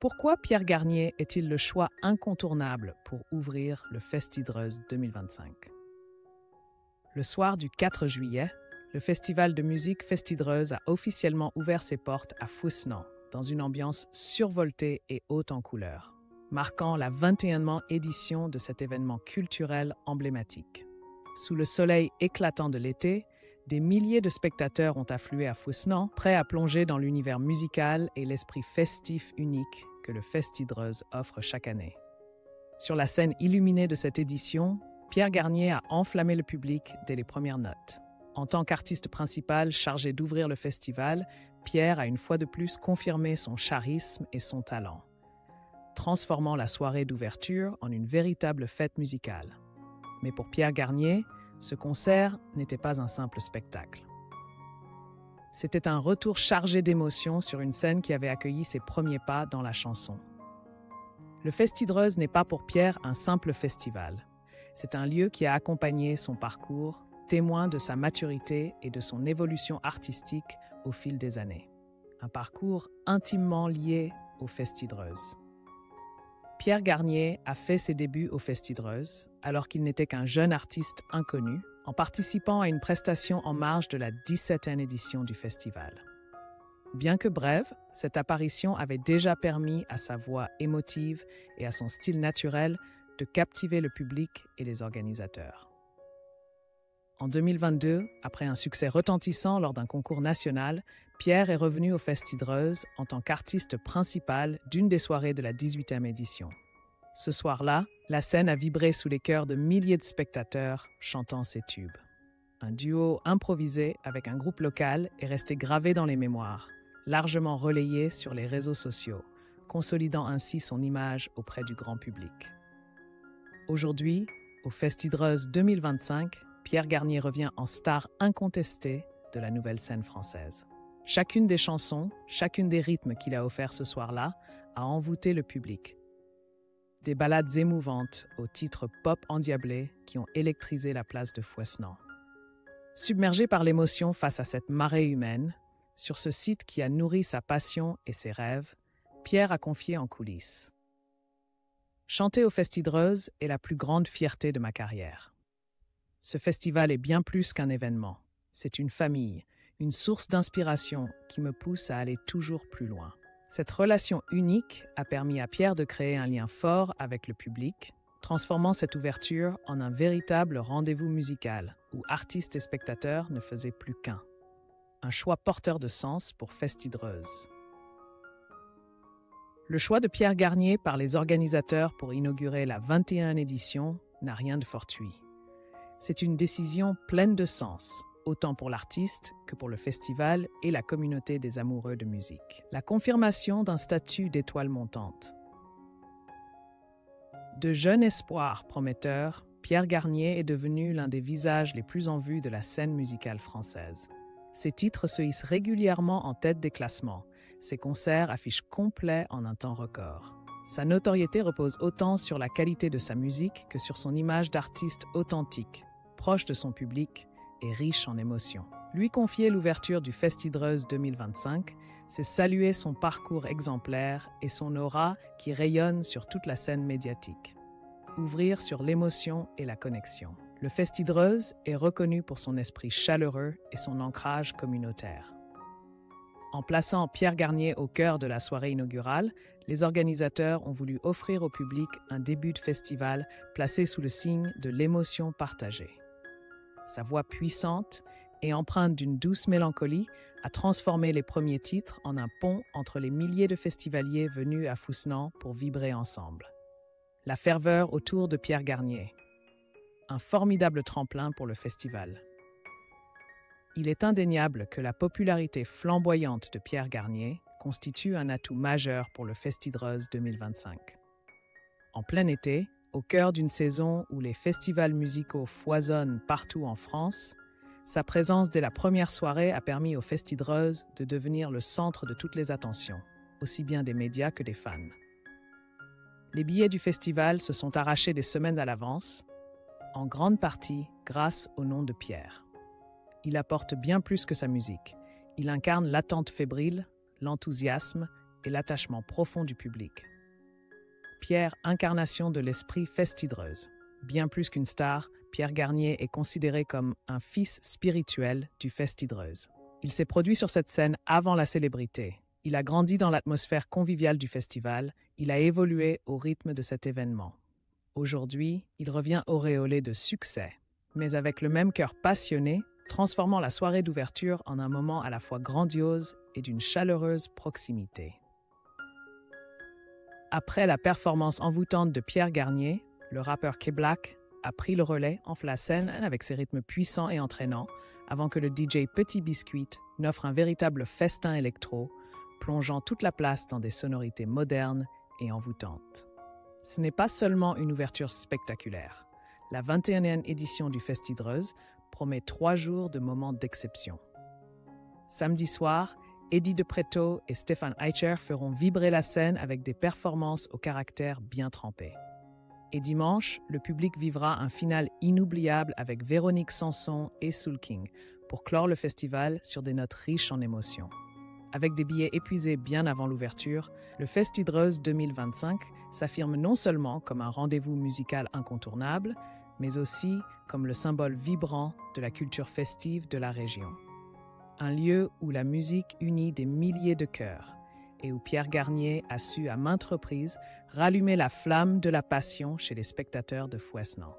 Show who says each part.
Speaker 1: Pourquoi Pierre Garnier est-il le choix incontournable pour ouvrir le Festidreuz 2025? Le soir du 4 juillet, le festival de musique Festidreuz a officiellement ouvert ses portes à Fouesnant, dans une ambiance survoltée et haute en couleurs, marquant la 21e édition de cet événement culturel emblématique. Sous le soleil éclatant de l'été, des milliers de spectateurs ont afflué à Fouesnant, prêts à plonger dans l'univers musical et l'esprit festif unique que le Festidreuz offre chaque année. Sur la scène illuminée de cette édition, Pierre Garnier a enflammé le public dès les premières notes. En tant qu'artiste principal chargé d'ouvrir le festival, Pierre a une fois de plus confirmé son charisme et son talent, transformant la soirée d'ouverture en une véritable fête musicale. Mais pour Pierre Garnier, ce concert n'était pas un simple spectacle. C'était un retour chargé d'émotions sur une scène qui avait accueilli ses premiers pas dans la chanson. Le Festidreuz n'est pas pour Pierre un simple festival. C'est un lieu qui a accompagné son parcours, témoin de sa maturité et de son évolution artistique au fil des années. Un parcours intimement lié au Festidreuz. Pierre Garnier a fait ses débuts au Festidreuz alors qu'il n'était qu'un jeune artiste inconnu, en participant à une prestation en marge de la 17e édition du festival. Bien que brève, cette apparition avait déjà permis à sa voix émotive et à son style naturel de captiver le public et les organisateurs. En 2022, après un succès retentissant lors d'un concours national, Pierre est revenu au Festidreuz en tant qu'artiste principal d'une des soirées de la 18e édition. Ce soir-là, la scène a vibré sous les cœurs de milliers de spectateurs chantant ses tubes. Un duo improvisé avec un groupe local est resté gravé dans les mémoires, largement relayé sur les réseaux sociaux, consolidant ainsi son image auprès du grand public. Aujourd'hui, au Festidreuz 2025, Pierre Garnier revient en star incontestée de la nouvelle scène française. Chacune des chansons, chacune des rythmes qu'il a offerts ce soir-là a envoûté le public. Des ballades émouvantes aux titres pop endiablés qui ont électrisé la place de Fouesnant. Submergé par l'émotion face à cette marée humaine, sur ce site qui a nourri sa passion et ses rêves, Pierre a confié en coulisses. Chanter au Festidreuz est la plus grande fierté de ma carrière. Ce festival est bien plus qu'un événement. C'est une famille, une source d'inspiration qui me pousse à aller toujours plus loin. Cette relation unique a permis à Pierre de créer un lien fort avec le public, transformant cette ouverture en un véritable rendez-vous musical où artistes et spectateurs ne faisaient plus qu'un. Un choix porteur de sens pour Festidreuz. Le choix de Pierre Garnier par les organisateurs pour inaugurer la 21e édition n'a rien de fortuit. C'est une décision pleine de sens, autant pour l'artiste que pour le festival et la communauté des amoureux de musique. La confirmation d'un statut d'étoile montante. De jeune espoir prometteur, Pierre Garnier est devenu l'un des visages les plus en vue de la scène musicale française. Ses titres se hissent régulièrement en tête des classements. Ses concerts affichent complets en un temps record. Sa notoriété repose autant sur la qualité de sa musique que sur son image d'artiste authentique, proche de son public et riche en émotions. Lui confier l'ouverture du Festidreuz 2025, c'est saluer son parcours exemplaire et son aura qui rayonne sur toute la scène médiatique. Ouvrir sur l'émotion et la connexion. Le Festidreuz est reconnu pour son esprit chaleureux et son ancrage communautaire. En plaçant Pierre Garnier au cœur de la soirée inaugurale, les organisateurs ont voulu offrir au public un début de festival placé sous le signe de l'émotion partagée. Sa voix puissante et empreinte d'une douce mélancolie a transformé les premiers titres en un pont entre les milliers de festivaliers venus à Fouesnant pour vibrer ensemble. La ferveur autour de Pierre Garnier. Un formidable tremplin pour le festival. Il est indéniable que la popularité flamboyante de Pierre Garnier constitue un atout majeur pour le Festidreuz 2025. En plein été, au cœur d'une saison où les festivals musicaux foisonnent partout en France, sa présence dès la première soirée a permis au Festidreuz de devenir le centre de toutes les attentions, aussi bien des médias que des fans. Les billets du festival se sont arrachés des semaines à l'avance, en grande partie grâce au nom de Pierre. Il apporte bien plus que sa musique. Il incarne l'attente fébrile, l'enthousiasme et l'attachement profond du public. Pierre, incarnation de l'esprit festidreuse. Bien plus qu'une star, Pierre Garnier est considéré comme un fils spirituel du festidreuse. Il s'est produit sur cette scène avant la célébrité. Il a grandi dans l'atmosphère conviviale du festival, il a évolué au rythme de cet événement. Aujourd'hui, il revient auréolé de succès, mais avec le même cœur passionné, transformant la soirée d'ouverture en un moment à la fois grandiose et d'une chaleureuse proximité. Après la performance envoûtante de Pierre Garnier, le rappeur K-Black a pris le relais en la scène avec ses rythmes puissants et entraînants, avant que le DJ Petit Biscuit n'offre un véritable festin électro, plongeant toute la place dans des sonorités modernes et envoûtantes. Ce n'est pas seulement une ouverture spectaculaire. La 21e édition du Festidreuse promet 3 jours de moments d'exception. Samedi soir, Eddie De Pretto et Stéphane Eicher feront vibrer la scène avec des performances au caractère bien trempé. Et dimanche, le public vivra un final inoubliable avec Véronique Sanson et Soul King pour clore le festival sur des notes riches en émotions. Avec des billets épuisés bien avant l'ouverture, le Festidreuse 2025 s'affirme non seulement comme un rendez-vous musical incontournable, mais aussi comme le symbole vibrant de la culture festive de la région. Un lieu où la musique unit des milliers de cœurs et où Pierre Garnier a su à maintes reprises rallumer la flamme de la passion chez les spectateurs de Fouesnant.